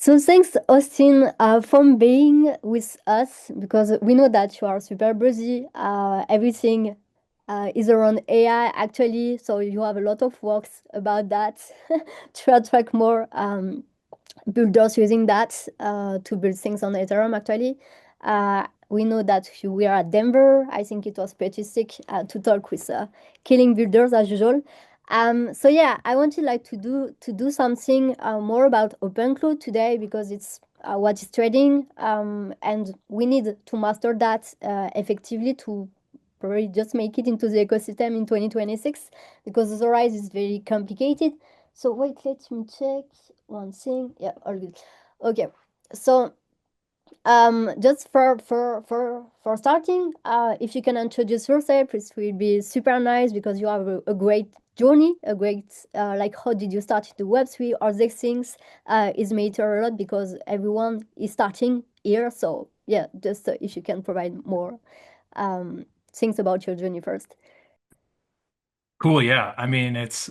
So thanks, Austin, for being with us because we know that you are super busy. Everything is around AI actually, so you have a lot of works about that to attract more builders using that to build things on Ethereum actually. We know that you were at Denver. I think it was pretty sick to talk with killing builders as usual. So yeah, I wanted like to do something more about OpenClaw today because it's what is trading, and we need to master that effectively to probably just make it into the ecosystem in 2026 because otherwise it's very complicated. So wait, let me check one thing. Yeah, all good. Okay, so just for starting, if you can introduce yourself, it will be super nice because you have a great journey, a great like how did you start the Web3 or these things is matter a lot because everyone is starting here. So yeah, just if you can provide more um things about your journey first. Cool, yeah. I mean, it's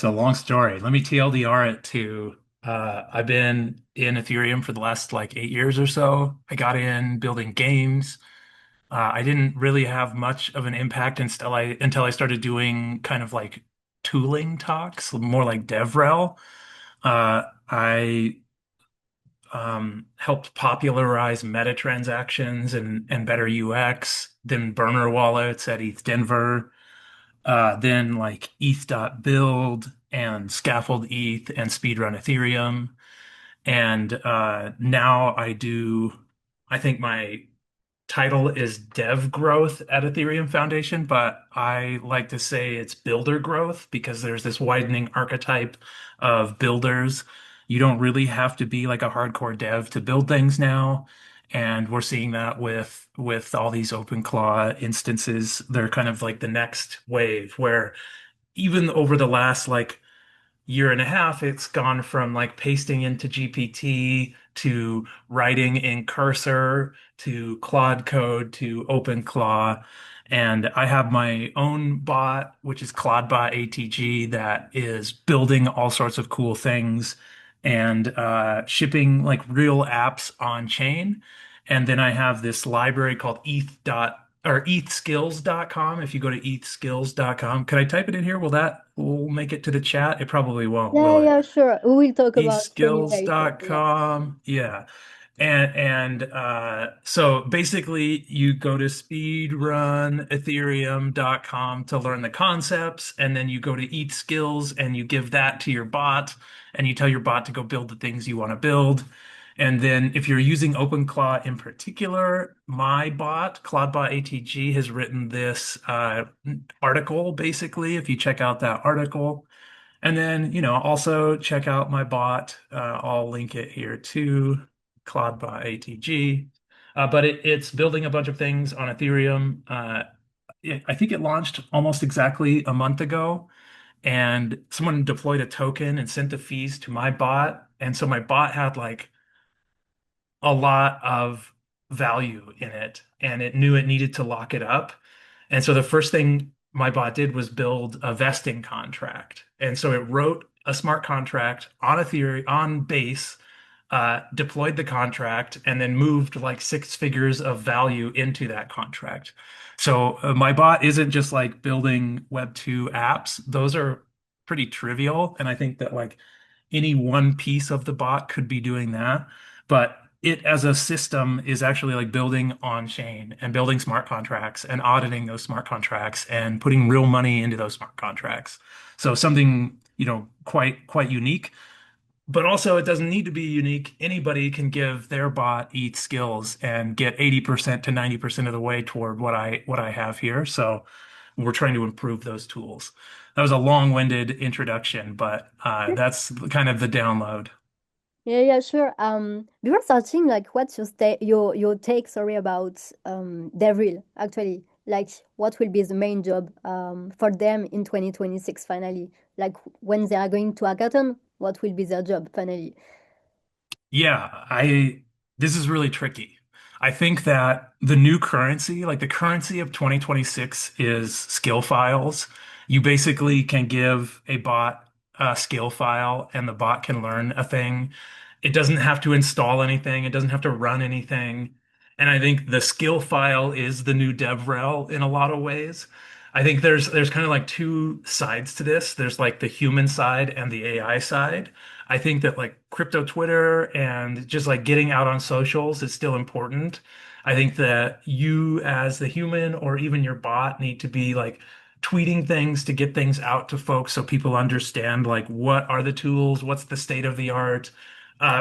a long story. Let me TLDR it to I've been in Ethereum for the last like 8 years or so. I got in building games. I didn't really have much of an impact until I started doing kind of like tooling talks, more like DevRel. I helped popularize meta transactions and better UX, then burner wallets at ETH Denver. Then like ETH.build and Scaffold ETH and Speedrun Ethereum. And now I think my title is Dev Growth at Ethereum Foundation, but I like to say it's builder growth because there's this widening archetype of builders. You don't really have to be like a hardcore dev to build things now. And we're seeing that with all these OpenClaw instances. They're kind of like the next wave where even over the last like year and a half, it's gone from like pasting into GPT to writing in Cursor to Claude Code to OpenClaw. And I have my own bot, which is ClaudeBot ATG, that is building all sorts of cool things and shipping like real apps on chain. And then I have this library called ethskills.com. If you go to ethskills.com, can I type it in here? Will make it to the chat? It probably won't, Yeah, will it? yeah, sure. We will talk about training later. Yeah. Ethskills.com. Yeah. So basically you go to speedrunethereum.com to learn the concepts, and then you go to Eat Skills and you give that to your bot, and you tell your bot to go build the things you want to build. And then if you're using OpenClaw in particular, my bot, CloudBot ATG, has written this article basically. If you check out that article, and then, also check out my bot. I'll link it here too, CloudBot ATG. But it's building a bunch of things on Ethereum. I think it launched almost exactly a month ago, and someone deployed a token and sent the fees to my bot. And so my bot had like a lot of value in it, and it knew it needed to lock it up. And so the first thing my bot did was build a vesting contract. And so it wrote a smart contract on Ethereum on Base, deployed the contract, and then moved like 6 figures of value into that contract. So my bot isn't just like building Web2 apps. Those are pretty trivial. And I think that like any one piece of the bot could be doing that. But it as a system is actually like building on chain and building smart contracts and auditing those smart contracts and putting real money into those smart contracts. So something, quite unique. But also, it doesn't need to be unique. Anybody can give their bot ETH skills and get 80% to 90% of the way toward what I have here. So we're trying to improve those tools. That was a long-winded introduction, but that's kind of the download. Yeah, yeah, sure. Before starting, like, what's your take, sorry, about Devril, actually? Like, what will be the main job for them in 2026 finally? Like, when they are going to hackathon, what will be their job finally? Yeah, this is really tricky. I think that the new currency, like the currency of 2026 is skill files. You basically can give a bot a skill file and the bot can learn a thing. It doesn't have to install anything. It doesn't have to run anything. And I think the skill file is the new DevRel in a lot of ways. I think there's kind of like two sides to this. There's like the human side and the AI side. I think that like crypto Twitter and just like getting out on socials is still important. I think that you as the human or even your bot need to be like tweeting things to get things out to folks so people understand like what are the tools, what's the state of the art.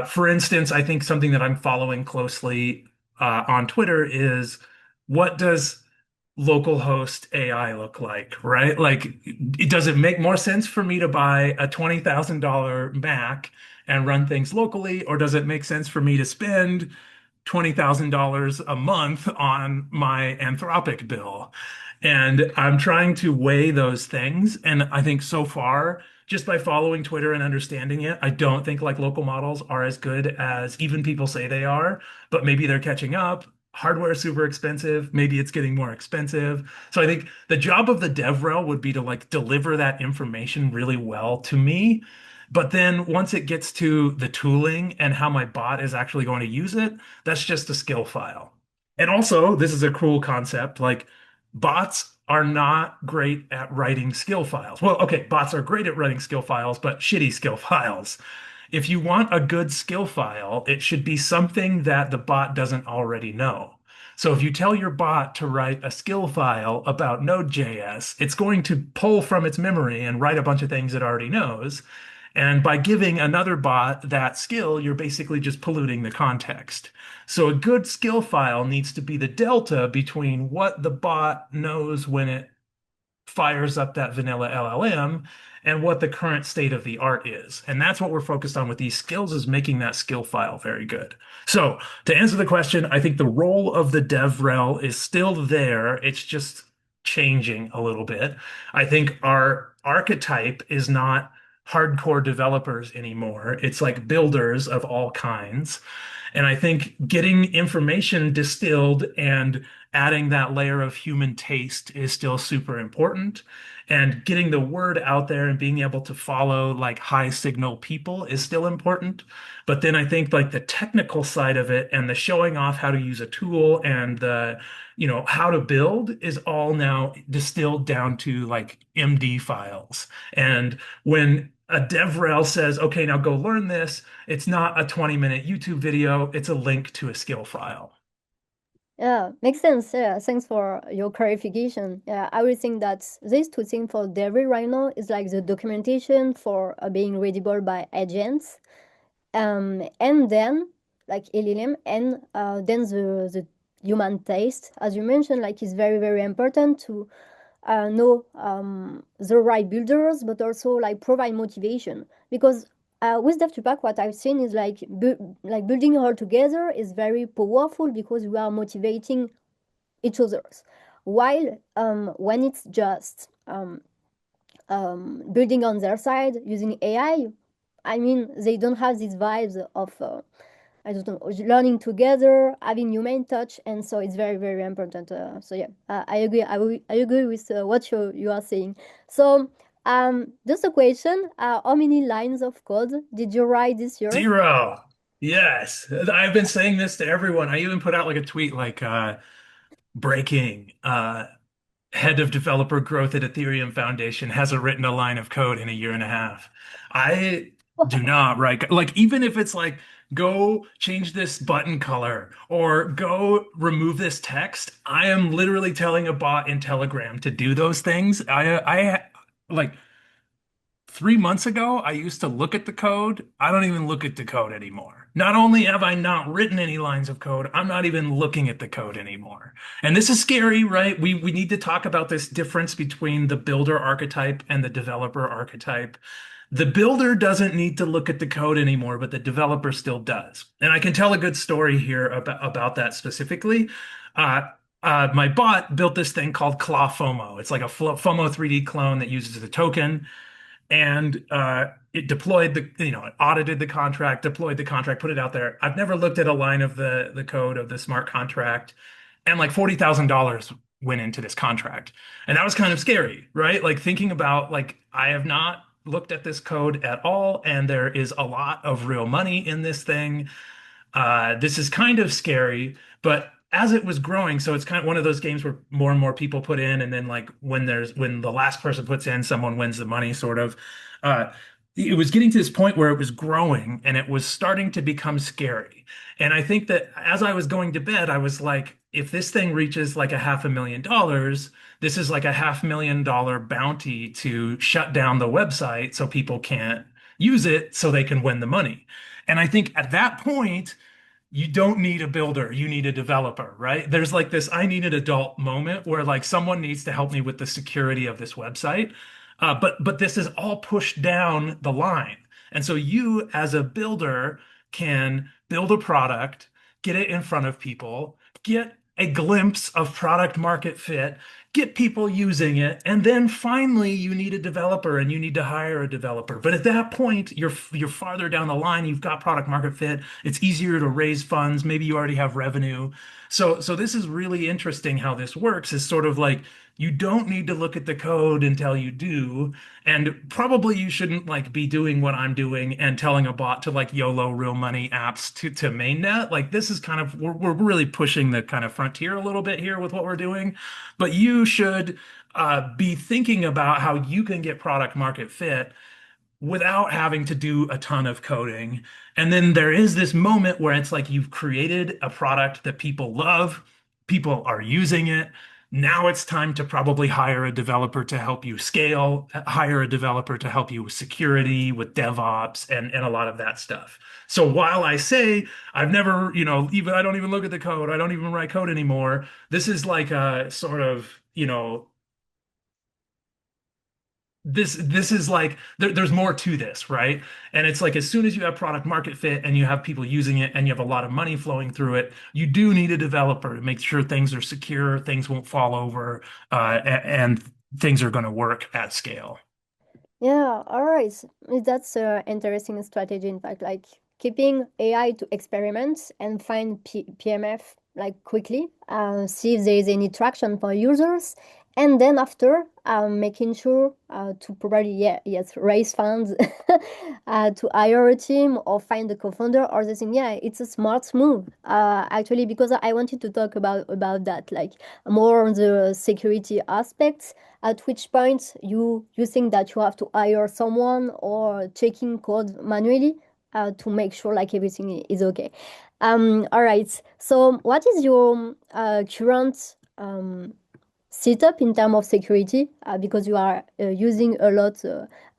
For instance, I think something that I'm following closely on Twitter is what does localhost AI look like, right? Like, does it make more sense for me to buy a $20,000 Mac and run things locally, or does it make sense for me to spend $20,000 a month on my Anthropic bill? And I'm trying to weigh those things. And I think so far, just by following Twitter and understanding it, I don't think like local models are as good as even people say they are, but maybe they're catching up. Hardware is super expensive. Maybe it's getting more expensive. So I think the job of the DevRel would be to like deliver that information really well to me. But then once it gets to the tooling and how my bot is actually going to use it, that's just a skill file. And also, this is a cool concept. Like bots are not great at writing skill files. Well, okay, bots are great at writing skill files, but shitty skill files. If you want a good skill file, it should be something that the bot doesn't already know. So if you tell your bot to write a skill file about Node.js, it's going to pull from its memory and write a bunch of things it already knows. And by giving another bot that skill, you're basically just polluting the context. So a good skill file needs to be the delta between what the bot knows when it fires up that vanilla LLM and what the current state of the art is. And that's what we're focused on with these skills is making that skill file very good. So to answer the question, I think the role of the DevRel is still there. It's just changing a little bit. I think our archetype is not hardcore developers anymore. It's like builders of all kinds. And I think getting information distilled and adding that layer of human taste is still super important. And getting the word out there and being able to follow like high signal people is still important. But then I think like the technical side of it and the showing off how to use a tool and the, how to build is all now distilled down to like MD files. And when a DevRel says, okay, now go learn this, it's not a 20-minute YouTube video, it's a link to a skill file. Yeah, makes sense. Yeah, thanks for your clarification. Yeah, I would think that these two things for Devil right now is like the documentation for being readable by agents, and then like LLM, and then the human taste, as you mentioned, like is very very important to know the right builders, but also like provide motivation. Because with DevTupac, what I've seen is like like building all together is very powerful because we are motivating each other's. While when it's just building on their side using I mean, they don't have these vibes of I don't know, learning together, having human touch, and so it's very, very important. So yeah, I agree. I agree with what you are saying. So just a question: how many lines of code did you write this year? Zero. Yes. I've been saying this to everyone. I even put out like a tweet like breaking head of developer growth at Ethereum Foundation hasn't written a line of code in a year and a half. I do not write like even if it's like go change this button color or go remove this text, I am literally telling a bot in Telegram to do those things. I like 3 months ago, I used to look at the code. I don't even look at the code anymore. Not only have I not written any lines of code, I'm not even looking at the code anymore. And this is scary, right? We need to talk about this difference between the builder archetype and the developer archetype. The builder doesn't need to look at the code anymore, but the developer still does. And I can tell a good story here about that specifically. My bot built this thing called Claw FOMO. It's like a FOMO 3D clone that uses a token and it deployed it audited the contract, deployed the contract, put it out there. I've never looked at a line of the code of the smart contract, and like $40,000 went into this contract, and that was kind of scary, right? Like thinking about like I have not looked at this code at all, and there is a lot of real money in this thing. This is kind of scary, but as it was growing, so it's kind of one of those games where more and more people put in, and then like when the last person puts in, someone wins the money, sort of. Uh, it was getting to this point where it was growing and it was starting to become scary. And I think that as I was going to bed, I was like, if this thing reaches like a $500,000, this is like a $500,000 bounty to shut down the website so people can't use it so they can win the money. And I think at that point, you don't need a builder, you need a developer, right? There's like this I need an adult moment where like someone needs to help me with the security of this website. But this is all pushed down the line. And so you as a builder can build a product, get it in front of people, get a glimpse of product market fit, get people using it, and then finally you need a developer and you need to hire a developer. But at that point, you're farther down the line, you've got product market fit, it's easier to raise funds, maybe you already have revenue. So this is really interesting how this works. Is sort of like you don't need to look at the code until you do, and probably you shouldn't like be doing what I'm doing and telling a bot to like YOLO real money apps to mainnet. Like this is kind of we're really pushing the kind of frontier a little bit here with what we're doing. But you should be thinking about how you can get product market fit without having to do a ton of coding. And then there is this moment where it's like you've created a product that people love, people are using it. Now it's time to probably hire a developer to help you scale, hire a developer to help you with security, with DevOps, and a lot of that stuff. So while I say I've never, even I don't even look at the code, I don't even write code anymore, this is like a sort of, this is like there's more to this, right? And it's like as soon as you have product market fit and you have people using it and you have a lot of money flowing through it, you do need a developer to make sure things are secure, things won't fall over, and things are going to work at scale. Yeah, all right. That's an interesting strategy, in fact, like keeping AI to experiment and find PMF like quickly, see if there is any traction for users, and then after making sure to probably, yeah, yes, raise funds to hire a team or find a co-founder or the thing. Yeah, it's a smart move, actually, because I wanted to talk about that, like more on the security aspects, at which point you think that you have to hire someone or checking code manually to make sure like everything is okay. All right. So what is your current setup in terms of security? Because you are using a lot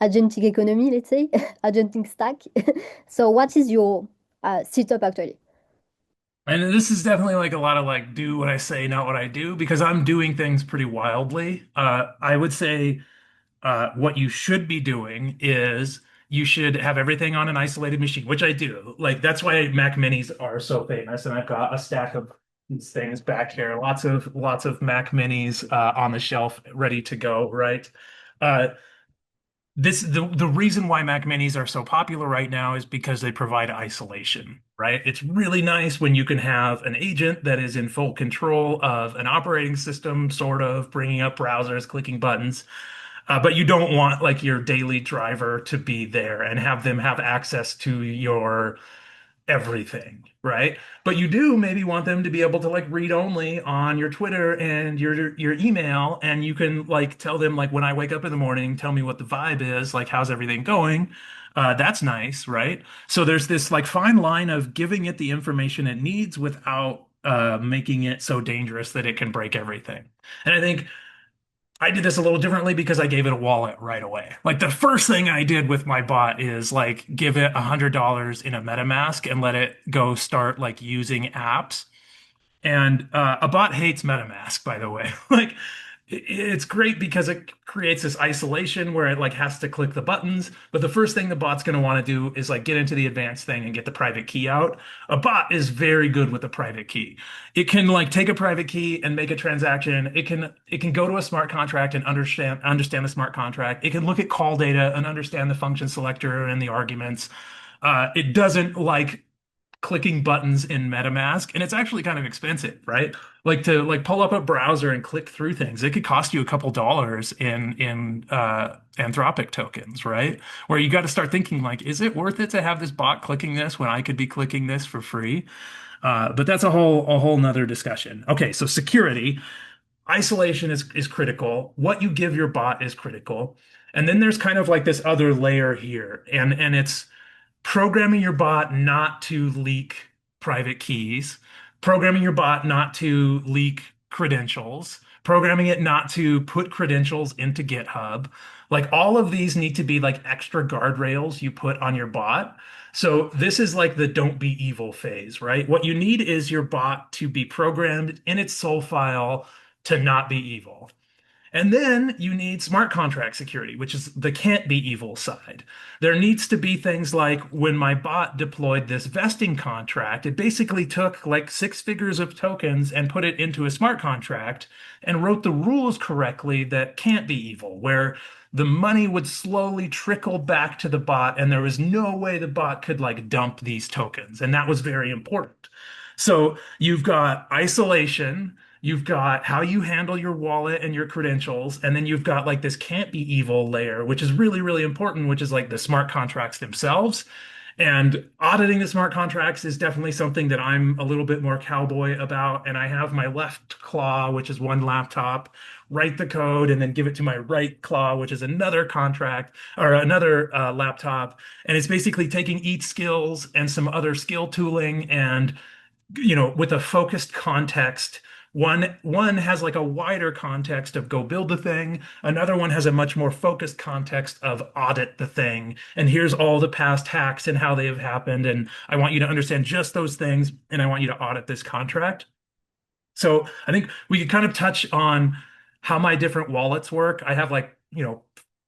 agentic economy, let's say, agentic stack. So what is your setup actually? And this is definitely like a lot of like do what I say, not what I do, because I'm doing things pretty wildly. I would say what you should be doing is you should have everything on an isolated machine, which I do. Like that's why Mac Minis are so famous, and I've got a stack of these things back here. Lots of Mac Minis on the shelf, ready to go. Right. Uh, the reason why Mac Minis are so popular right now is because they provide isolation, right? It's really nice when you can have an agent that is in full control of an operating system, sort of bringing up browsers, clicking buttons. But you don't want like your daily driver to be there and have them have access to your everything, right? But you do maybe want them to be able to like read only on your Twitter and your email, and you can like tell them like when I wake up in the morning, tell me what the vibe is, like how's everything going. That's nice, right? So there's this like fine line of giving it the information it needs without making it so dangerous that it can break everything. And I think I did this a little differently because I gave it a wallet right away. Like the first thing I did with my bot is like give it $100 in a MetaMask and let it go start like using apps. And a bot hates MetaMask, by the way. Like it's great because it creates this isolation where it like has to click the buttons. But the first thing the bot's going to want to do is like get into the advanced thing and get the private key out. A bot is very good with the private key. It can like take a private key and make a transaction. It can go to a smart contract and understand the smart contract. It can look at call data and understand the function selector and the arguments. It doesn't like clicking buttons in MetaMask, and it's actually kind of expensive, right? Like to like pull up a browser and click through things, it could cost you a couple dollars in Anthropic tokens, right? Where you got to start thinking like, is it worth it to have this bot clicking this when I could be clicking this for free? But that's a whole nother discussion. Okay, so security, isolation is critical. What you give your bot is critical. And then there's kind of like this other layer here, and it's programming your bot not to leak private keys, programming your bot not to leak credentials, programming it not to put credentials into GitHub. Like all of these need to be like extra guardrails you put on your bot. So this is like the don't be evil phase, right? What you need is your bot to be programmed in its soul file to not be evil. And then you need smart contract security, which is the can't be evil side. There needs to be things like when my bot deployed this vesting contract, it basically took like 6 figures of tokens and put it into a smart contract and wrote the rules correctly that can't be evil, where the money would slowly trickle back to the bot and there was no way the bot could like dump these tokens. And that was very important. So you've got isolation. You've got how you handle your wallet and your credentials, and then you've got like this can't be evil layer, which is really, really important, which is like the smart contracts themselves. And auditing the smart contracts is definitely something that I'm a little bit more cowboy about. And I have my left claw, which is one laptop, write the code and then give it to my right claw, which is another contract or another laptop. And it's basically taking each skills and some other skill tooling and with a focused context. One has like a wider context of go build the thing. Another one has a much more focused context of audit the thing. And here's all the past hacks and how they have happened. And I want you to understand just those things. And I want you to audit this contract. So I think we could kind of touch on how my different wallets work. I have like,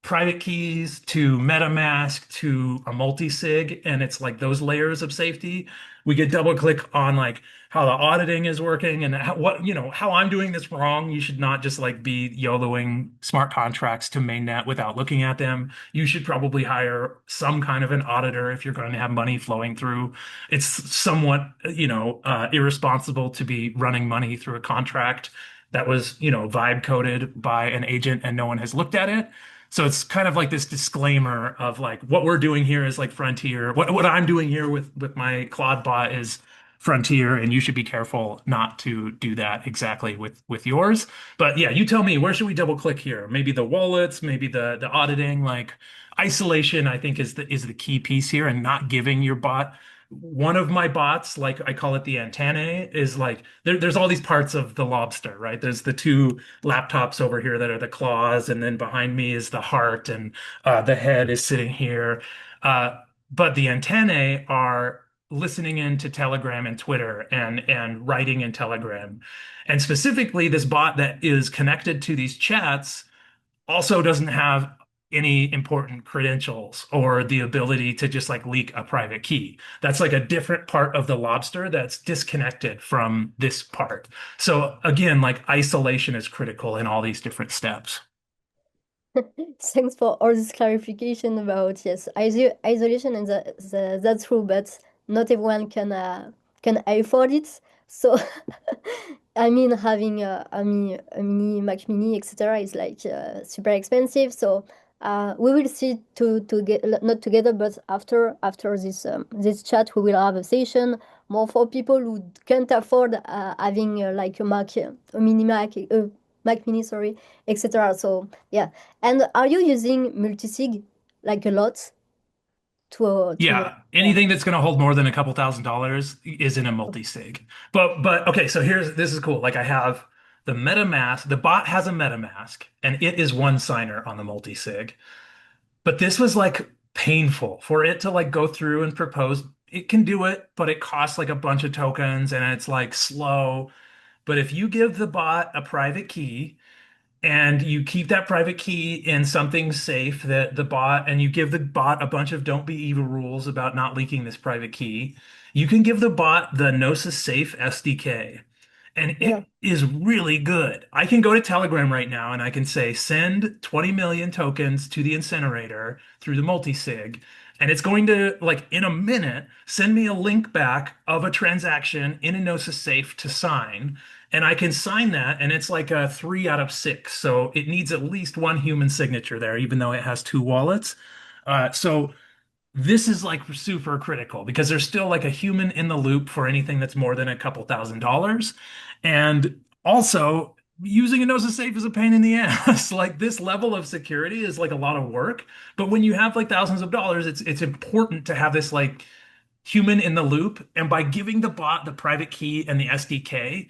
private keys to MetaMask to a multi-sig, and it's like those layers of safety. We could double click on like how the auditing is working and how I'm doing this wrong. You should not just like be YOLOing smart contracts to mainnet without looking at them. You should probably hire some kind of an auditor if you're going to have money flowing through. It's somewhat, irresponsible to be running money through a contract that was, vibe coded by an agent and no one has looked at it. So it's kind of like this disclaimer of like what we're doing here is like frontier. What I'm doing here with my Claude bot is frontier, and you should be careful not to do that exactly with yours. But yeah, you tell me, where should we double click here? Maybe the wallets, maybe the auditing, like isolation, I think is the key piece here, and not giving your bot one of my bots, like I call it the antennae, is like there's all these parts of the lobster, right? There's the two laptops over here that are the claws, and then behind me is the heart, and the head is sitting here. Uh, but the antennae are listening in to Telegram and Twitter and writing in Telegram. And specifically, this bot that is connected to these chats also doesn't have any important credentials or the ability to just like leak a private key. That's like a different part of the lobster that's disconnected from this part. So again, like isolation is critical in all these different steps. Thanks for all this clarification about yes, isolation and that's true, but not everyone can afford it. So I mean, having a mini Mac Mini, etc., is like super expensive. So we will see to get not together, but after this chat, we will have a session more for people who can't afford having like a Mac, a mini Mac, Mac Mini, sorry, etc. So yeah. And are you using multisig like a lot to Yeah, yeah. anything that's going to hold more than a couple $1,000s is in a multi-sig. But okay, so this is cool. Like I have the MetaMask, the bot has a MetaMask, and it is one signer on the multi-sig. But this was like painful for it to like go through and propose. It can do it, but it costs like a bunch of tokens and it's like slow. But if you give the bot a private key and you keep that private key in something safe that the bot, and you give the bot a bunch of don't be evil rules about not leaking this private key, you can give the bot the Gnosis Safe SDK. And Yeah. it is really good. I can go to Telegram right now and I can say send 20 million tokens to the incinerator through the multi-sig. and it's going to, like, in a minute, send me a link back of a transaction in a Gnosis safe to sign. And I can sign that, and it's like a 3 out of 6. So it needs at least one human signature there, even though it has two wallets. So this is like super critical because there's still like a human in the loop for anything that's more than a couple $1,000s. And also, using a Gnosis safe is a pain in the ass. Like, this level of security is like a lot of work. But when you have like thousands of dollars, it's important to have this like human in the loop. And by giving the bot the private key and the SDK,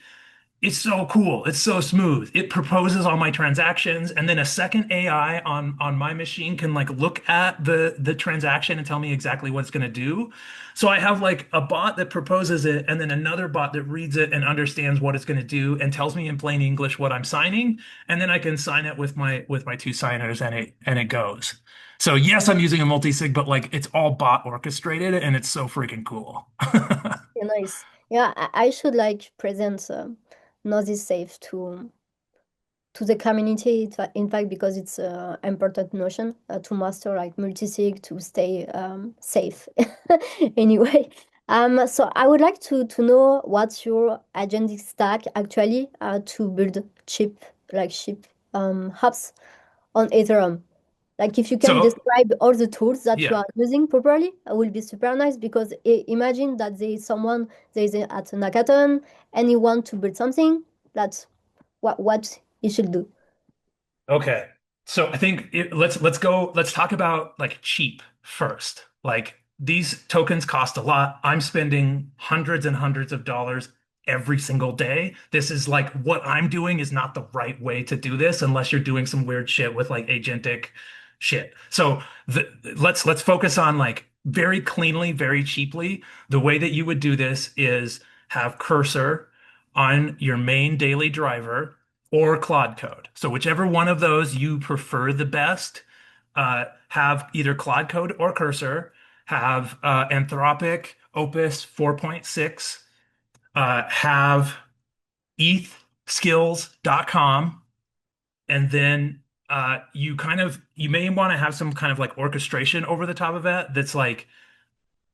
it's so cool. It's so smooth. It proposes all my transactions, and then a second AI on my machine can like look at the transaction and tell me exactly what it's going to do. So I have like a bot that proposes it, and then another bot that reads it and understands what it's going to do and tells me in plain English what I'm signing, and then I can sign it with my two signers, and it goes. So yes, I'm using a multi-sig, but like it's all bot orchestrated, and it's so freaking cool. Yeah, nice. Yeah, I should like present Gnosis Safe to the community, in fact, because it's an important notion to master like multisig to stay safe. Anyway, so I would like to know what's your agentic stack actually to build chip hubs on Ethereum. Like if you can So describe all the tools that you yeah. are using properly, it will be super nice because imagine that there is someone there is at an hackathon and you want to build something. That's what you should do. Okay. So I think let's talk about like cheap first. Like, these tokens cost a lot. I'm spending hundreds and hundreds of dollars every single day. This is like, what I'm doing is not the right way to do this unless you're doing some weird shit with like agentic shit. So let's focus on like very cleanly, very cheaply. The way that you would do this is have cursor on your main daily driver or Claude Code. So whichever one of those you prefer the best, have either Claude Code or Cursor, have Anthropic Opus 4.6, have ethskills.com, and then you may want to have some kind of like orchestration over the top of that that's like,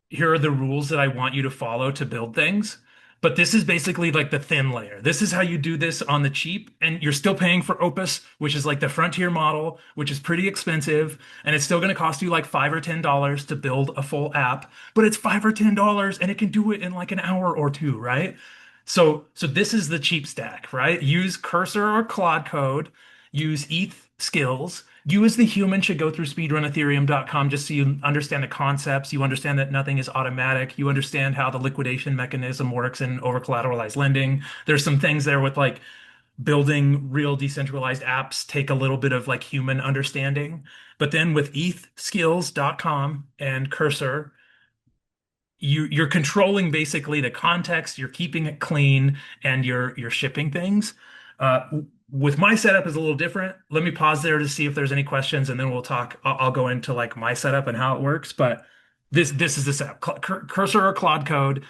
here are the rules that I want you to follow to build things. But this is basically like the thin layer. This is how you do this on the cheap, and you're still paying for Opus, which is like the frontier model, which is pretty expensive, and it's still going to cost you like $5 or $10 to build a full app. But it's $5 or $10, and it can do it in like an hour or two, right? So this is the cheap stack, right? Use Cursor or Claude Code, use ETH skills. You as the human should go through speedrunethereum.com just so you understand the concepts. You understand that nothing is automatic. You understand how the liquidation mechanism works in over collateralized lending. There's some things there with like building real decentralized apps take a little bit of like human understanding. But then with ethskills.com and Cursor, you're controlling basically the context, you're keeping it clean, and you're shipping things. With my setup is a little different. Let me pause there to see if there's any questions, and then we'll talk. I'll go into like my setup and how it works. But this is the setup. Cursor or Claude Code.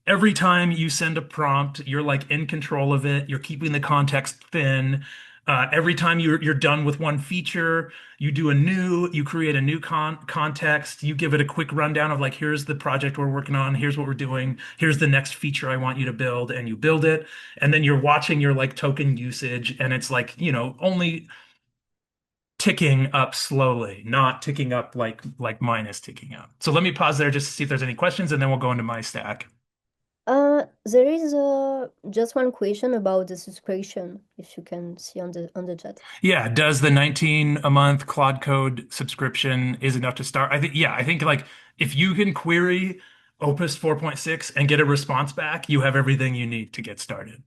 Every time you send a prompt, you're like in control of it. You're keeping the context thin. Every time you're done with one feature, you create a new context. You give it a quick rundown of like, here's the project we're working on. Here's what we're doing. Here's the next feature I want you to build, and you build it. And then you're watching your like token usage, and it's like, only ticking up slowly, not ticking up like mine is ticking up. So let me pause there just to see if there's any questions, and then we'll go into my stack. There is just one question about the subscription, if you can see on the chat. Yeah, does the 19 a month Claude Code subscription is enough to start? I think like if you can query Opus 4.6 and get a response back, you have everything you need to get started.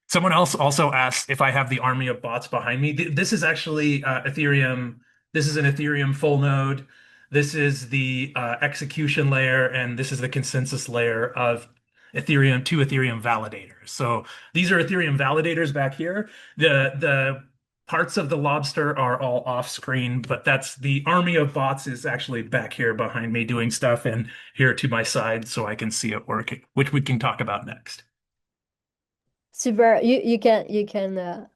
Someone else also asked if I have the army of bots behind me. This is actually Ethereum. This is an Ethereum full node. This is the execution layer, and this is the consensus layer of Ethereum, two Ethereum validators. So these are Ethereum validators back here. The parts of the lobster are all off screen, but that's the army of bots is actually back here behind me doing stuff, and here to my side so I can see it working, which we can talk about next. Super. You can there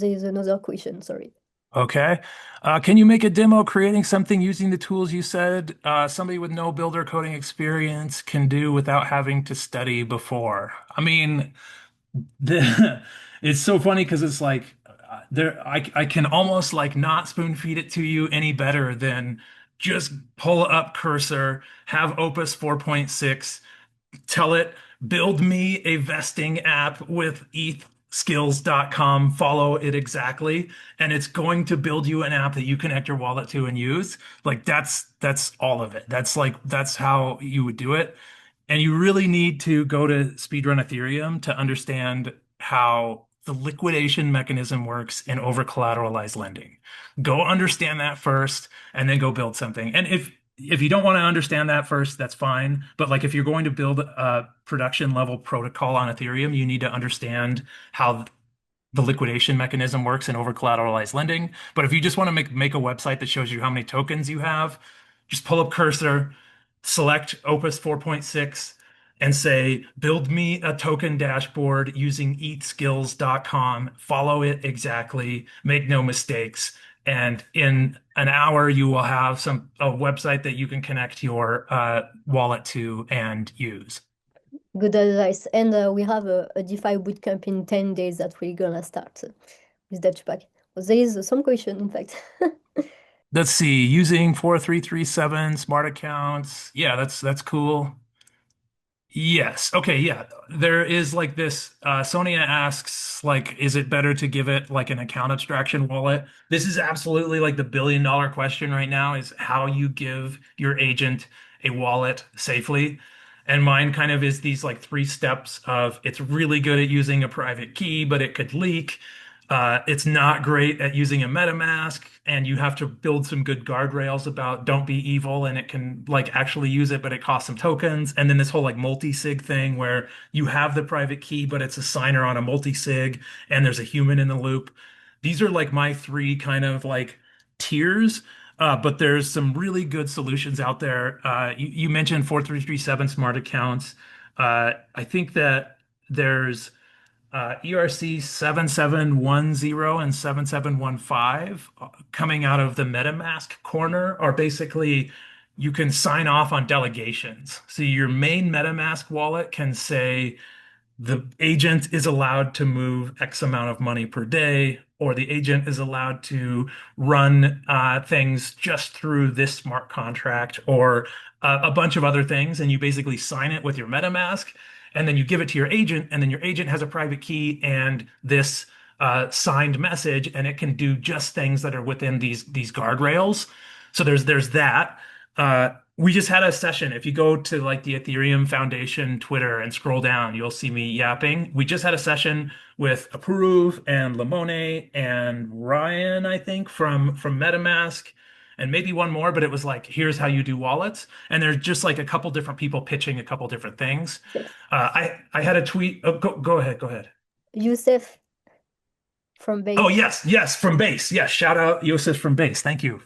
is another question, sorry. Okay. Can you make a demo creating something using the tools you said somebody with no builder coding experience can do without having to study before? I mean, it's so funny because it's like I can almost like not spoon feed it to you any better than just pull up cursor, have Opus 4.6, tell it, build me a vesting app with ethskills.com, follow it exactly, and it's going to build you an app that you connect your wallet to and use. Like that's all of it. That's how you would do it. And you really need to go to Speedrun Ethereum to understand how the liquidation mechanism works in over-collateralized lending. Go understand that first and then go build something. And if you don't want to understand that first, that's fine. But like if you're going to build a production level protocol on Ethereum, you need to understand how the liquidation mechanism works in over-collateralized lending. But if you just want to make a website that shows you how many tokens you have, just pull up cursor, select Opus 4.6, and say, build me a token dashboard using eatskills.com. Follow it exactly, make no mistakes. And in an hour, you will have a website that you can connect your wallet to and use. Good advice. And we have a DeFi bootcamp in 10 days that we're gonna start with that pack. There is some question, in fact. Let's see, using 4337 smart accounts. Yeah, that's cool. Yes. Okay. Yeah. There is like this. Sonia asks, like, is it better to give it like an account abstraction wallet? This is absolutely like the billion-dollar question right now is how you give your agent a wallet safely. And mine kind of is these like three steps of it's really good at using a private key, but it could leak. It's not great at using a MetaMask, and you have to build some good guardrails about don't be evil, and it can like actually use it, but it costs some tokens. And then this whole like multi-sig thing where you have the private key, but it's a signer on a multi-sig, and there's a human in the loop. These are like my three kind of like tiers. But there's some really good solutions out there. You mentioned 4337 smart accounts. I think that there's ERC 7710 and 7715 coming out of the MetaMask corner are basically you can sign off on delegations. So your main MetaMask wallet can say the agent is allowed to move X amount of money per day, or the agent is allowed to run things just through this smart contract, or a bunch of other things. And you basically sign it with your MetaMask, and then you give it to your agent, and then your agent has a private key and this signed message, and it can do just things that are within these guardrails. So there's that. We just had a session. If you go to like the Ethereum Foundation Twitter and scroll down, you'll see me yapping. We just had a session with Apuruv and Lamone and Ryan, I think, from MetaMask, and maybe one more, but it was like, here's how you do wallets. And there's just like a couple different people pitching a couple different things. Yes. I had a tweet. Oh, go ahead, go ahead. Yusef from Oh, base. yes, from Base. Yes, shout out Yosef from Base. Thank you.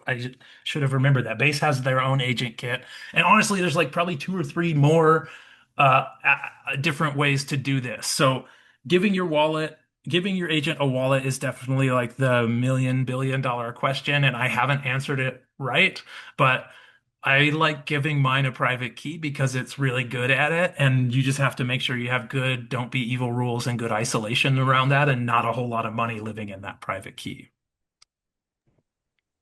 Should have remembered that. Base has their own agent kit. And honestly, there's like probably two or three more different ways to do this. So giving your agent a wallet is definitely like the million billion dollar question, and I haven't answered it right, but I like giving mine a private key because it's really good at it, and you just have to make sure you have good don't be evil rules and good isolation around that, and not a whole lot of money living in that private key.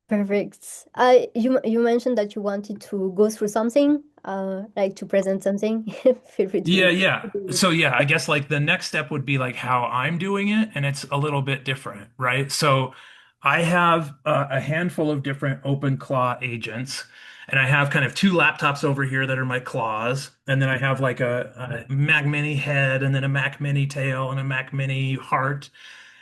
Perfect. You mentioned that you wanted to go through something, like to present something. Feel free Yeah, to yeah. do it. So yeah, I guess like the next step would be like how I'm doing it, and it's a little bit different, right? So I have a handful of different OpenClaw agents, and I have kind of two laptops over here that are my claws, and then I have like a Mac Mini head, and then a Mac Mini tail, and a Mac Mini heart,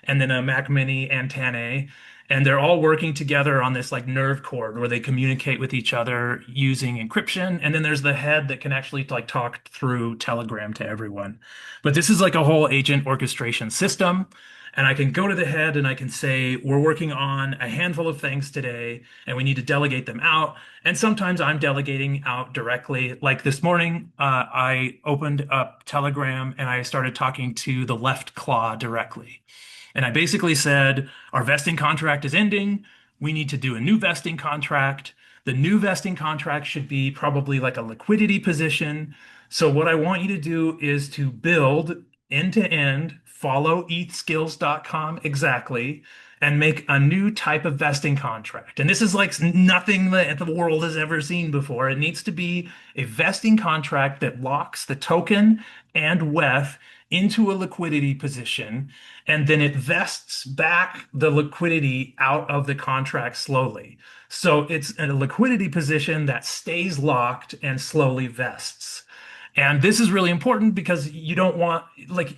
and then a Mac Mini antennae. And they're all working together on this like nerve cord where they communicate with each other using encryption. And then there's the head that can actually like talk through Telegram to everyone. But this is like a whole agent orchestration system. And I can go to the head and I can say, we're working on a handful of things today and we need to delegate them out. And sometimes I'm delegating out directly. Like this morning, I opened up Telegram and I started talking to the left claw directly. And I basically said, our vesting contract is ending. We need to do a new vesting contract. The new vesting contract should be probably like a liquidity position. So what I want you to do is to build end to end, follow ethskills.com exactly, and make a new type of vesting contract. And this is like nothing that the world has ever seen before. It needs to be a vesting contract that locks the token and WETH into a liquidity position, and then it vests back the liquidity out of the contract slowly. So it's a liquidity position that stays locked and slowly vests. And this is really important because you don't want, like,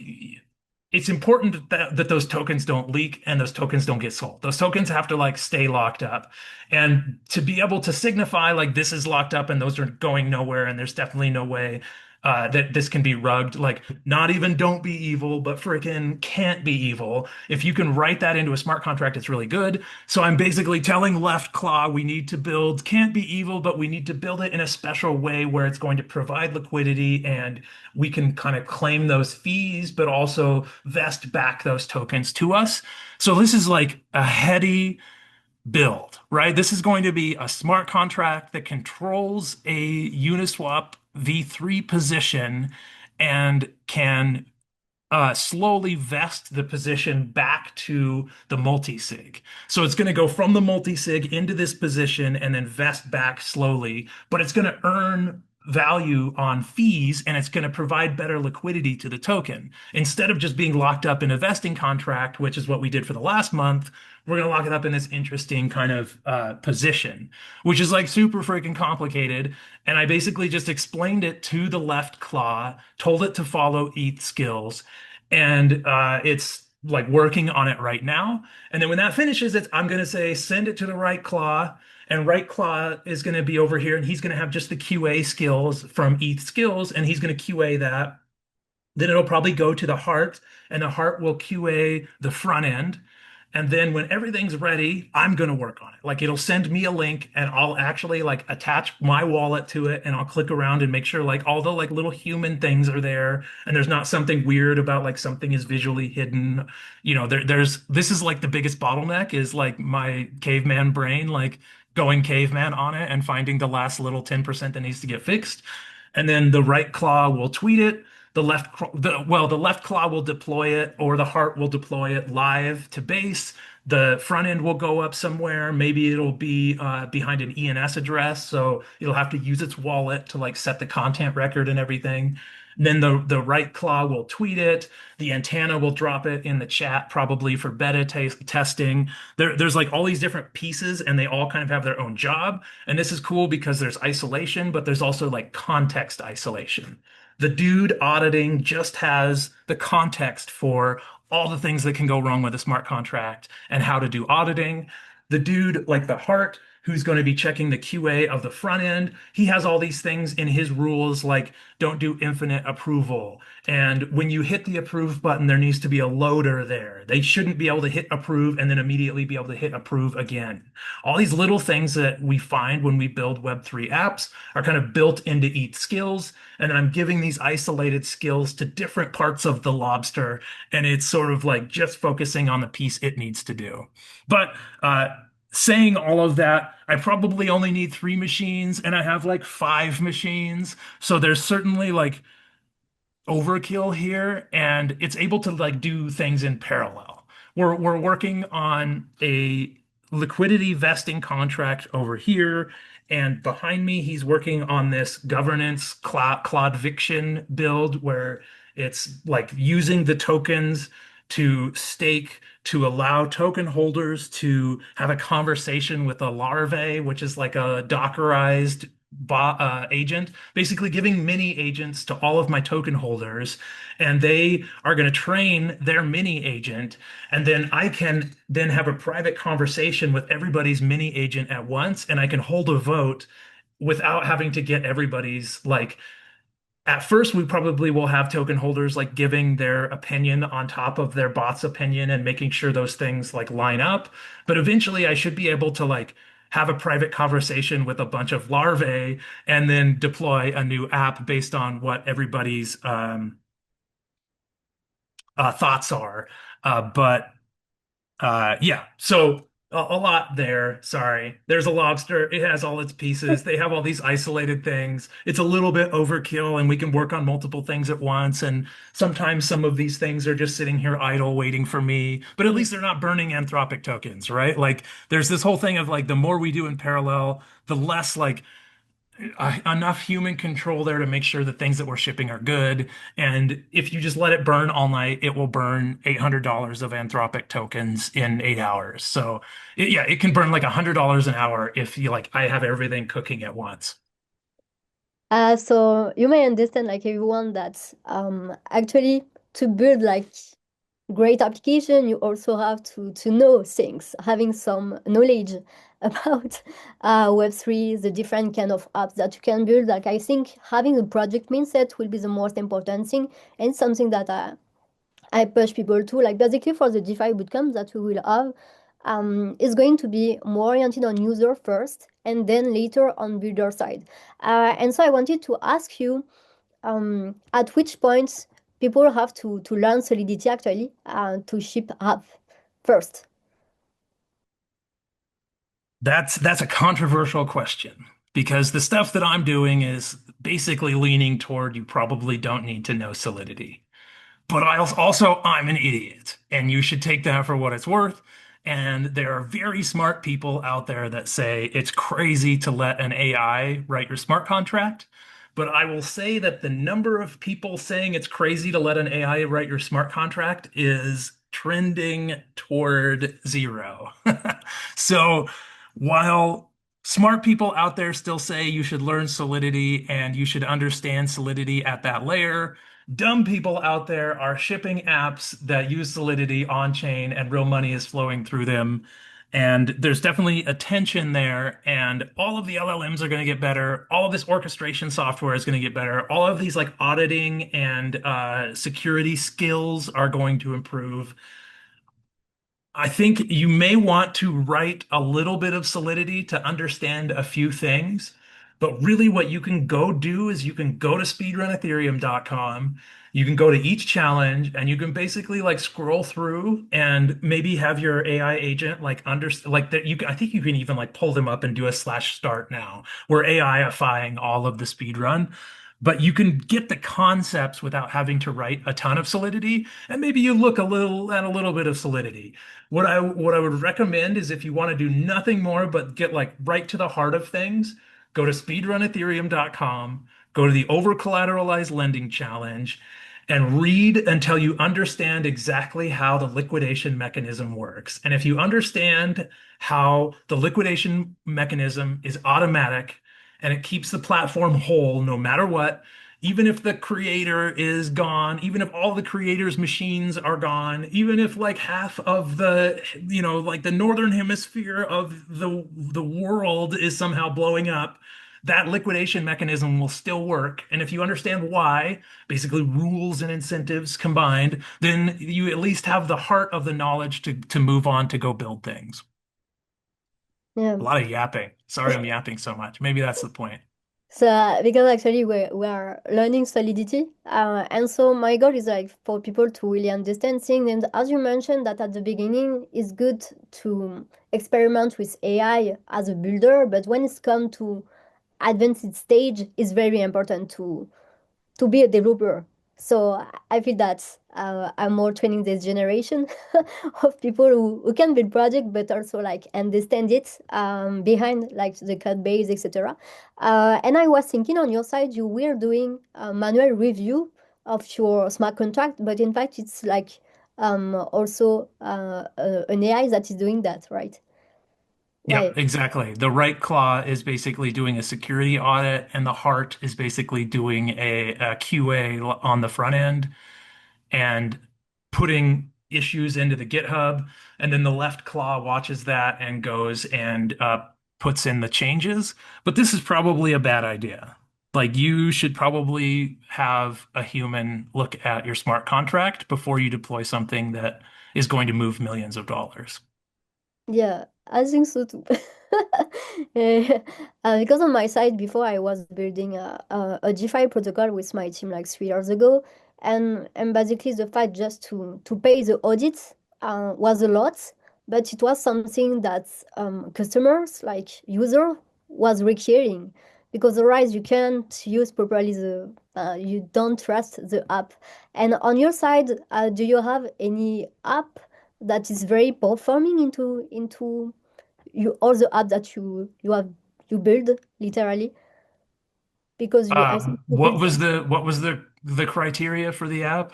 it's important that those tokens don't leak and those tokens don't get sold. Those tokens have to like stay locked up. And to be able to signify like this is locked up and those are going nowhere and there's definitely no way that this can be rugged, like not even don't be evil, but freaking can't be evil. If you can write that into a smart contract, it's really good. So I'm basically telling Left Claw we need to build can't be evil, but we need to build it in a special way where it's going to provide liquidity and we can kind of claim those fees, but also vest back those tokens to us. So this is like a heady build, right? This is going to be a smart contract that controls a Uniswap v3 position and can slowly vest the position back to the multi-sig. So it's going to go from the multi-sig into this position and then vest back slowly, but it's going to earn value on fees and it's going to provide better liquidity to the token. Instead of just being locked up in a vesting contract, which is what we did for the last month, we're going to lock it up in this interesting kind of position, which is like super freaking complicated. And I basically just explained it to the Left Claw, told it to follow ETH skills, and it's like working on it right now. And then when that finishes, I'm going to say send it to the Right Claw, and Right Claw is going to be over here, and he's going to have just the QA skills from ETH skills, and he's going to QA that. Then it'll probably go to the heart, and the heart will QA the front end. And then when everything's ready, I'm going to work on it. Like it'll send me a link and I'll actually like attach my wallet to it and I'll click around and make sure like all the like little human things are there and there's not something weird about like something is visually hidden. There's this is like the biggest bottleneck is like my caveman brain, like going caveman on it and finding the last little 10% that needs to get fixed. And then the Right Claw will tweet it. The left claw will deploy it, or the heart will deploy it live to base. The front end will go up somewhere. Maybe it'll be behind an ENS address, so it'll have to use its wallet to like set the content record and everything. Then the right claw will tweet it. The antenna will drop it in the chat, probably for beta testing. There's like all these different pieces, and they all kind of have their own job. And this is cool because there's isolation, but there's also like context isolation. The dude auditing just has the context for all the things that can go wrong with a smart contract and how to do auditing. The dude, like the heart, who's going to be checking the QA of the front end, he has all these things in his rules like don't do infinite approval. And when you hit the approve button, there needs to be a loader there. They shouldn't be able to hit approve and then immediately be able to hit approve again. All these little things that we find when we build Web3 apps are kind of built into each skills. And then I'm giving these isolated skills to different parts of the lobster. And it's sort of like just focusing on the piece it needs to do. But saying all of that, I probably only need 3 machines and I have like 5 machines. So there's certainly like overkill here and it's able to like do things in parallel. We're working on a liquidity vesting contract over here, and behind me he's working on this governance cloudviction build where it's like using the tokens to stake to allow token holders to have a conversation with a larvae, which is like a Dockerized agent, basically giving mini agents to all of my token holders, and they are going to train their mini agent, and then I can then have a private conversation with everybody's mini agent at once, and I can hold a vote without having to get everybody's like at first we probably will have token holders like giving their opinion on top of their bot's opinion and making sure those things like line up. But eventually I should be able to like have a private conversation with a bunch of larvae and then deploy a new app based on what everybody's thoughts are. But Yeah, so a lot there. Sorry. There's a lobster. It has all its pieces. They have all these isolated things. It's a little bit overkill, and we can work on multiple things at once. And sometimes some of these things are just sitting here idle, waiting for me. But at Mm. least they're not burning anthropic tokens, right? Like there's this whole thing of like the more we do in parallel, the less like enough human control there to make sure the things that we're shipping are good. And if you just let it burn all night, it will burn $800 of Anthropic tokens in 8 hours. So yeah, it can burn like $100 an hour if you like, I have everything cooking at once. So you may understand like everyone that actually to build like great application, you also have to know things, having some knowledge about Web3, the different kind of apps that you can build. Like I think having a project mindset will be the most important thing, and something that I push people to. Like basically for the DeFi bootcamp that we will have, is going to be more oriented on user first and then later on builder side. And so I wanted to ask you at which point people have to learn Solidity actually to ship app first. That's a controversial question because the stuff that I'm doing is basically leaning toward you probably don't need to know Solidity. But I'm an idiot, and you should take that for what it's worth. And there are very smart people out there that say it's crazy to let an AI write your smart contract. But I will say that the number of people saying it's crazy to let an AI write your smart contract is trending toward zero. So while smart people out there still say you should learn Solidity and you should understand Solidity at that layer, dumb people out there are shipping apps that use Solidity on chain and real money is flowing through them. And there's definitely a tension there. And all of the LLMs are going to get better. All of this orchestration software is going to get better. All of these like auditing and security skills are going to improve. I think you may want to write a little bit of Solidity to understand a few things, but really what you can go do is you can go to speedrunethereum.com, you can go to each challenge, and you can basically like scroll through and maybe have your AI agent like that I think you can even like pull them up and do a slash start now. We're AIifying all of the speedrun. But you can get the concepts without having to write a ton of Solidity, and maybe you look a little at a little bit of Solidity. What I would recommend is if you want to do nothing more but get like right to the heart of things, go to speedrunethereum.com, go to the over collateralized lending challenge, and read until you understand exactly how the liquidation mechanism works. And if you understand how the liquidation mechanism is automatic and it keeps the platform whole no matter what, even if the creator is gone, even if all the creators' machines are gone, even if like half of the, like the northern hemisphere of the world is somehow blowing up, that liquidation mechanism will still work. And if you understand why, basically rules and incentives combined, then you at least have the heart of the knowledge to move on to go build things. Yeah. A lot of yapping. Sorry, I'm yapping so much. Maybe that's the point. So because actually we are learning Solidity, and so my goal is like for people to really understand things. And as you mentioned that at the beginning, it's good to experiment with AI as a builder, but when it's come to advanced stage, it's very important to be a developer. So I feel that I'm more training this generation of people who can build project, but also like understand it behind like the code base, etc. And I was thinking on your side, you were doing a manual review of your smart contract, but in fact, it's like also an AI that is doing that, right? Yep, Why? exactly. The right claw is basically doing a security audit, and the heart is basically doing a QA on the front end and putting issues into the GitHub. And then the left claw watches that and goes and puts in the changes. But this is probably a bad idea. Like you should probably have a human look at your smart contract before you deploy something that is going to move millions of dollars. Yeah, I think so too. Eh, because on my side, before I was building a DeFi protocol with my team like 3 years ago, and basically the fact just to pay the audits was a lot. but it was something that customers, like user, was requiring because otherwise you can't use properly you don't trust the app. And on your side, do you have any app that is very performing into you all the app that you have you build literally? Because you, I think you What build was some. the criteria for the app?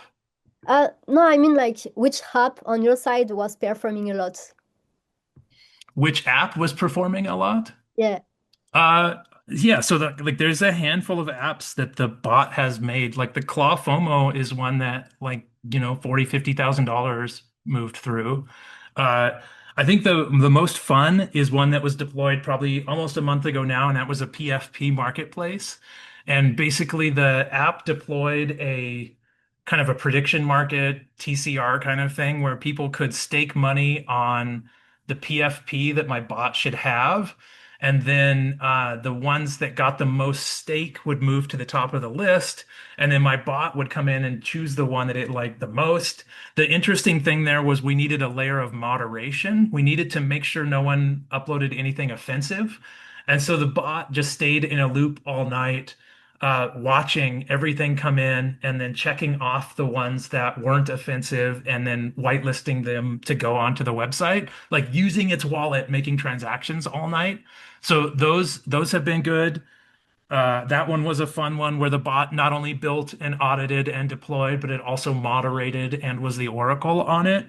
No, I mean like which app on your side was performing a lot? Which app was performing a lot? Yeah. Uh, yeah, so like there's a handful of apps that the bot has made. Like the Claw FOMO is one that like, 40, $50,000 moved through. Uh, I think the most fun is one that was deployed probably almost a month ago now, and that was a PFP marketplace. And basically the app deployed a kind of a prediction market TCR kind of thing where people could stake money on the PFP that my bot should have. And then the ones that got the most stake would move to the top of the list. And then my bot would come in and choose the one that it liked the most. The interesting thing there was we needed a layer of moderation. We needed to make sure no one uploaded anything offensive. And so the bot just stayed in a loop all night, watching everything come in and then checking off the ones that weren't offensive and then whitelisting them to go onto the website, like using its wallet, making transactions all night. So those have been good. That one was a fun one where the bot not only built and audited and deployed, but it also moderated and was the oracle on it.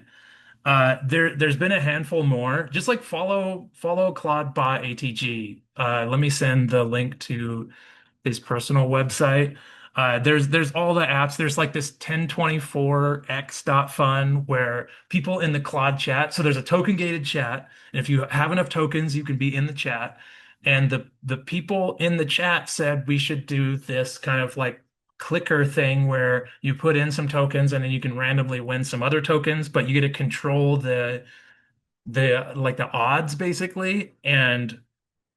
There's been a handful more. Just like follow Claude Bot ATG. Let me send the link to his personal website. There's all the apps. There's like this 1024x.fun where people in the Claude chat. So there's a token gated chat, and if you have enough tokens, you can be in the chat. And the people in the chat said we should do this kind of like clicker thing where you put in some tokens and then you can randomly win some other tokens, but you get to control the like the odds basically. And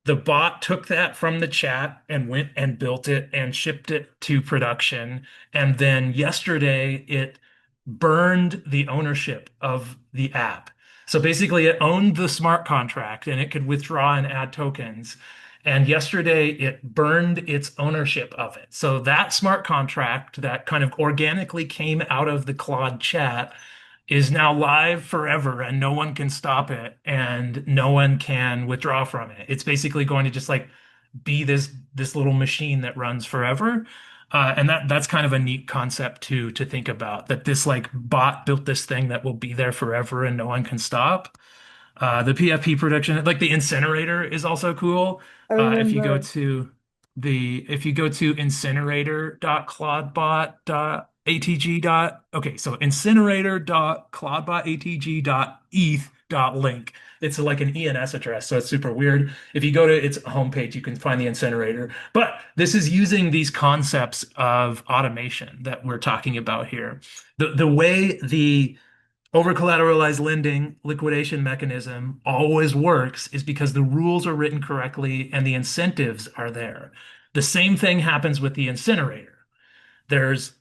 the bot took that from the chat and went and built it and shipped it to production. And then yesterday it burned the ownership of the app. So basically it owned the smart contract and it could withdraw and add tokens. And yesterday it burned its ownership of it. So that smart contract that kind of organically came out of the Claude chat is now live forever and no one can stop it and no one can withdraw from it. It's basically going to just like be this little machine that runs forever. And that's kind of a neat concept to think about that this like bot built this thing that will be there forever and no one can stop. The PFP production, like the incinerator, is also cool. I If you go remember. to incinerator.cloudbot.atg okay, so incinerator.cloudbotatg.eth.link. It's like an ENS address, so it's super weird. If you go to its homepage, you can find the incinerator. But this is using these concepts of automation that we're talking about here. The way the over-collateralized lending liquidation mechanism always works is because the rules are written correctly and the incentives are there. The same thing happens with the incinerator. There's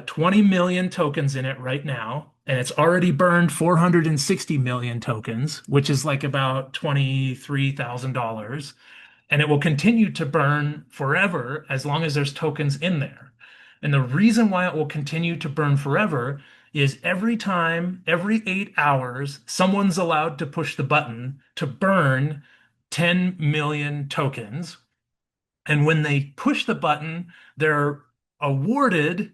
20 million tokens in it right now, and it's already burned 460 million tokens, which is like about $23,000. And it will continue to burn forever as long as there's tokens in there. And the reason why it will continue to burn forever is every time, every 8 hours, someone's allowed to push the button to burn 10 million tokens. And when they push the button, they're awarded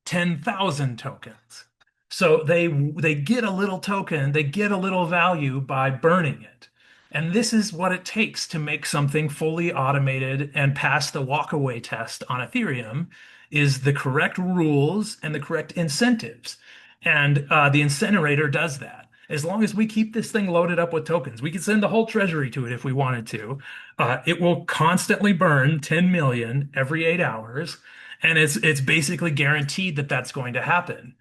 10,000 tokens. So they get a little token, they get a little value by burning it. And this is what it takes to make something fully automated and pass the walkaway test on Ethereum is the correct rules and the correct incentives. And the incinerator does that. As long as we keep this thing loaded up with tokens, we could send the whole treasury to it if we wanted to. It will constantly burn 10 million every 8 hours. And it's basically guaranteed that that's going to happen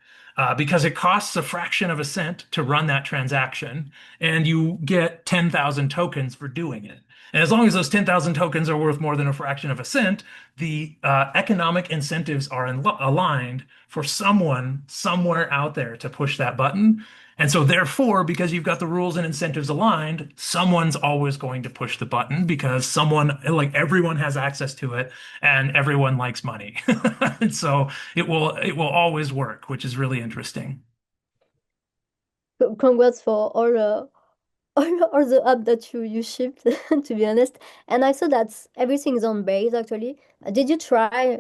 because it costs a fraction of a cent to run that transaction, and you get 10,000 tokens for doing it. And as long as those 10,000 tokens are worth more than a fraction of a cent, the economic incentives are aligned for someone somewhere out there to push that button. And so, therefore, because you've got the rules and incentives aligned, someone's always going to push the button because someone, like everyone has access to it and everyone likes money. And so it will always work, which is really interesting. Congrats for all the app that you shipped, to be honest. And I saw that everything is on base actually. Did you try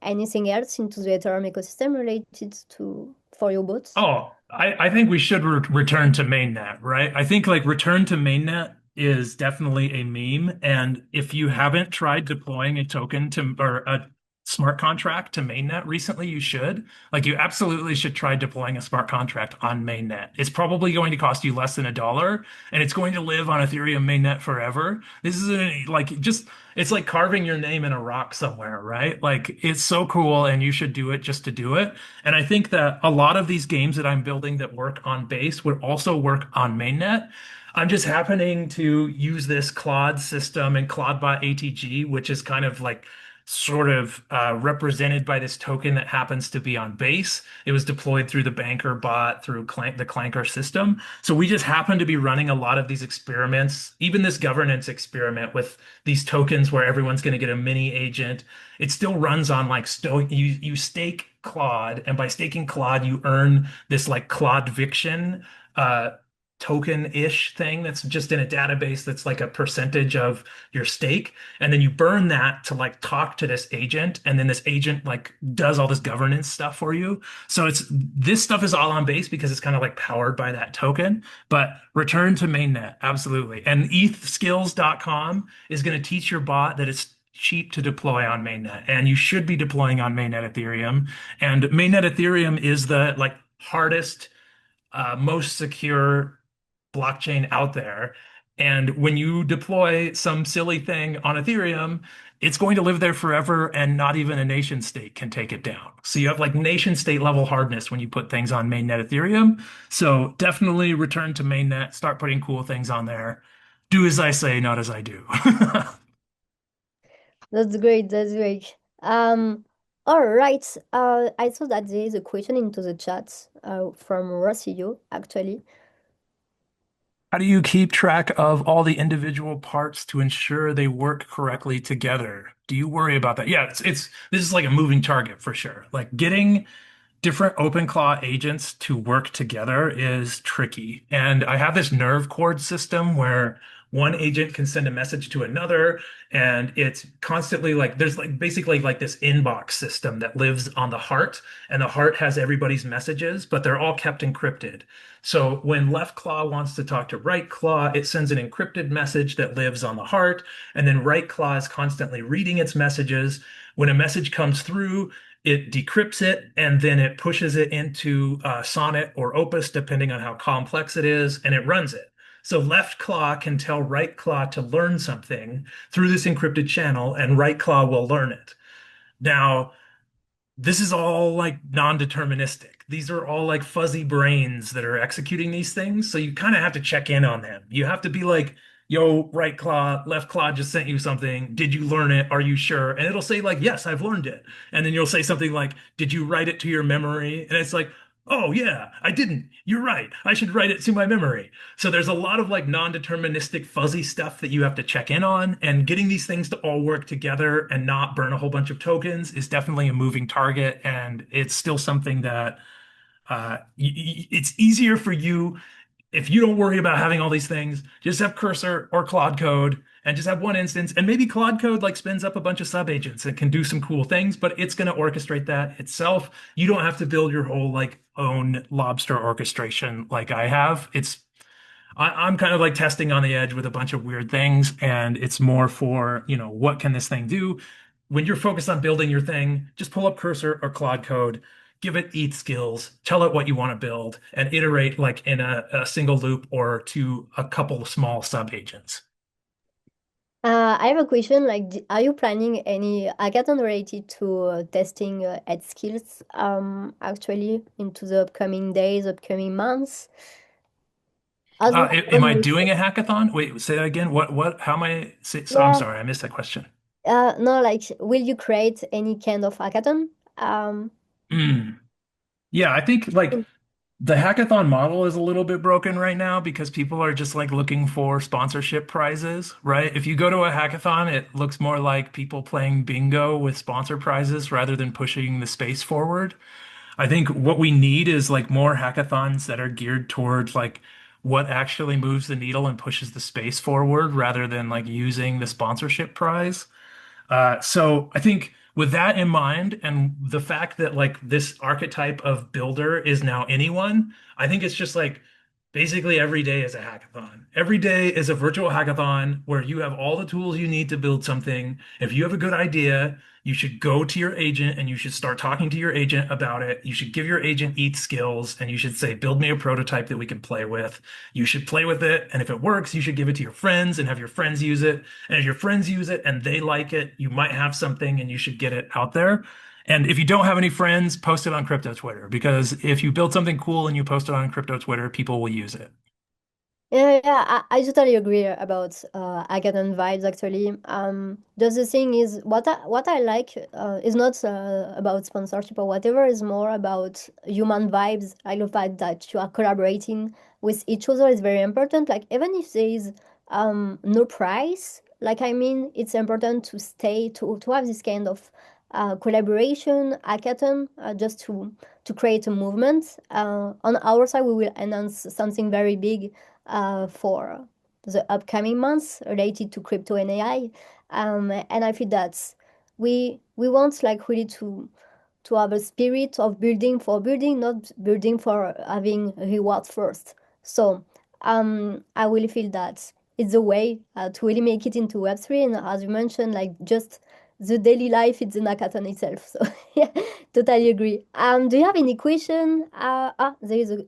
anything else into the Ethereum ecosystem related to for your bots? Oh, I think we should return to mainnet, right? I think like return to mainnet is definitely a meme. And if you haven't tried deploying a token to or a smart contract to mainnet recently, you should. Like you absolutely should try deploying a smart contract on mainnet. It's probably going to cost you less than $1, and it's going to live on Ethereum mainnet forever. This is like just it's like carving your name in a rock somewhere, right? Like it's so cool, and you should do it just to do it. And I think that a lot of these games that I'm building that work on base would also work on mainnet. I'm just happening to use this Claude system and ClaudeBot ATG, which is kind of like sort of represented by this token that happens to be on base. It was deployed through the banker bot through the Clanker system. So we just happen to be running a lot of these experiments, even this governance experiment with these tokens where everyone's going to get a mini agent. It still runs on like you stake Claude, and by staking Claude, you earn this like Claudeviction uh, token-ish thing that's just in a database that's like a percentage of your stake. And then you burn that to like talk to this agent, and then this agent like does all this governance stuff for you. So it's this stuff is all on base because it's kind of like powered by that token. But return to mainnet, absolutely. And ethskills.com is going to teach your bot that it's cheap to deploy on mainnet, and you should be deploying on mainnet Ethereum. And mainnet Ethereum is the like hardest, most secure blockchain out there. And when you deploy some silly thing on Ethereum, it's going to live there forever, and not even a nation state can take it down. So you have like nation state level hardness when you put things on mainnet Ethereum. So definitely return to mainnet, start putting cool things on there. Do as I say, not as I do. That's great. That's great. All right. I saw that there is a question into the chat from Rossio, actually. How do you keep track of all the individual parts to ensure they work correctly together? Do you worry about that? Yeah, it's this is like a moving target for sure. Like getting different OpenClaw agents to work together is tricky. And I have this nerve cord system where one agent can send a message to another, and it's constantly like there's like basically like this inbox system that lives on the heart, and the heart has everybody's messages, but they're all kept encrypted. So when left claw wants to talk to right claw, it sends an encrypted message that lives on the heart, and then right claw is constantly reading its messages. When a message comes through, it decrypts it, and then it pushes it into Sonnet or Opus, depending on how complex it is, and it runs it. So left claw can tell right claw to learn something through this encrypted channel, and right claw will learn it. Now, this is all like non-deterministic. These are all like fuzzy brains that are executing these things. So you kind of have to check in on them. You have to be like, yo, right claw, left claw just sent you something. Did you learn it? Are you sure? And it'll say like, yes, I've learned it. And then you'll say something like, did you write it to your memory? And it's like, oh yeah, I didn't. You're right. I should write it to my memory. So there's a lot of like non-deterministic fuzzy stuff that you have to check in on, and getting these things to all work together and not burn a whole bunch of tokens is definitely a moving target, and it's still something that it's easier for you if you don't worry about having all these things. Just have Cursor or Claude Code and just have one instance, and maybe Claude Code like spins up a bunch of subagents and can do some cool things, but it's going to orchestrate that itself. You don't have to build your whole like own lobster orchestration like I have. I'm kind of like testing on the edge with a bunch of weird things, and it's more for, what can this thing do? When you're focused on building your thing, just pull up Cursor or Claude Code, give it ETH skills, tell it what you want to build, and iterate like in a single loop or to a couple of small sub agents. I have a question. Like, are you planning any hackathon related to testing ed skills actually into the upcoming days, upcoming months? as we have Am done I with, doing a hackathon? Wait, say that again. How am I? I'm yeah, sorry, I missed that question. no, like, will you create any kind of hackathon? Um, Mm. Yeah, I think like in- the hackathon model is a little bit broken right now because people are just like looking for sponsorship prizes, right? If you go to a hackathon, it looks more like people playing bingo with sponsor prizes rather than pushing the space forward. I think what we need is like more hackathons that are geared towards like what actually moves the needle and pushes the space forward rather than like using the sponsorship prize. So I think with that in mind, and the fact that like this archetype of builder is now anyone, I think it's just like basically every day is a hackathon. Every day is a virtual hackathon where you have all the tools you need to build something. If you have a good idea, you should go to your agent and you should start talking to your agent about it. You should give your agent EAT skills and you should say, build me a prototype that we can play with. You should play with it. And if it works, you should give it to your friends and have your friends use it. And if your friends use it and they like it, you might have something and you should get it out there. And if you don't have any friends, post it on crypto Twitter because if you build something cool and you post it on crypto Twitter, people will use it. I totally agree about hackathon vibes actually. Just the thing is, what I like is not about sponsorship or whatever. Is more about human vibes. I love that you are collaborating with each other is very important. Like even if there is no price, like I mean, it's important to stay to have this kind of collaboration hackathon just to create a movement. On our side, we will announce something very big for the upcoming months related to crypto and AI. And I feel that we want like really to have a spirit of building for building, not building for having rewards first. So I really feel that it's a way to really make it into Web3. And as you mentioned, like just the daily life, it's an hackathon itself. So yeah, totally agree. Do you have any question? There is a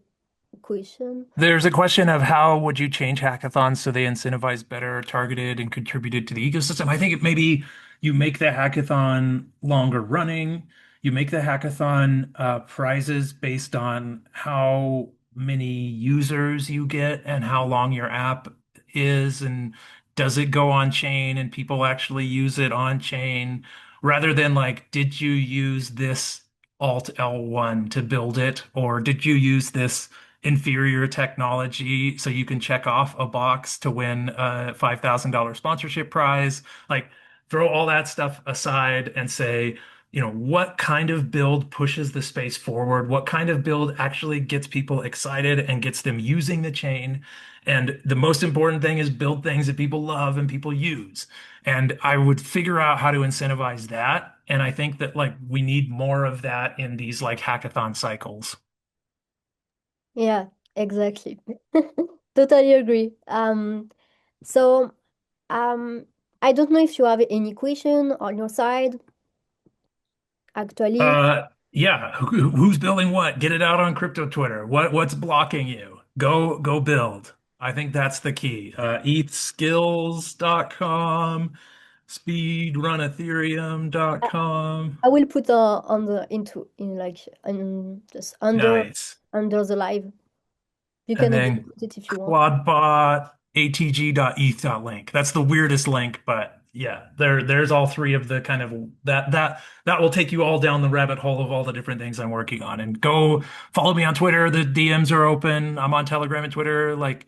question. There's a question of how would you change hackathons so they incentivize better, targeted, and contributed to the ecosystem. I think it maybe you make the hackathon longer running. You make the hackathon prizes based on how many users you get and how long your app is, and does it go on chain and people actually use it on chain, rather than like, did you use this Alt L1 to build it, or did you use this inferior technology so you can check off a box to win a $5,000 sponsorship prize. Like throw all that stuff aside and say, what kind of build pushes the space forward? What kind of build actually gets people excited and gets them using the chain? And the most important thing is build things that people love and people use. And I would figure out how to incentivize that. And I think that like we need more of that in these like hackathon cycles. Yeah, exactly. Totally agree. So um, I don't know if you have any question on your side, actually. Yeah. Who's building what? Get it out on crypto Twitter. What's blocking you? Go build. I think that's the key. ETHskills.com, I, speedrunethereum.com. I will put on the into in like just Nice. under the live. You And can even then put it if you want. Quadbot, atg.eth.link. That's the weirdest link, but yeah, there's all three of the kind of that will take you all down the rabbit hole of all the different things I'm working on. And go follow me on Twitter. The DMs are open. I'm on Telegram and Twitter. Like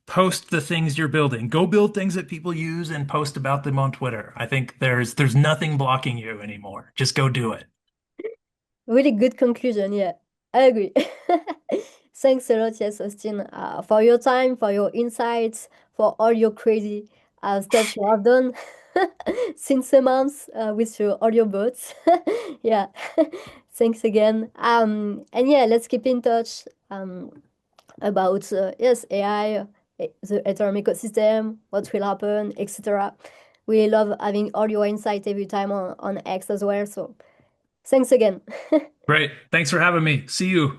post the things you're building. Go build things that people use and post about them on Twitter. I think there's nothing blocking you anymore. Just go do it. Really good conclusion. Yeah, I agree. Thanks a lot, yes, Austin, for your time, for your insights, for all your crazy stuff you have done since a month with your all your bots. Yeah, thanks again. And yeah, let's keep in touch about yes AI, the Ethereum ecosystem, what will happen, etc. We love having all your insight every time on X as well. So thanks again. Great. Thanks for having me. See you.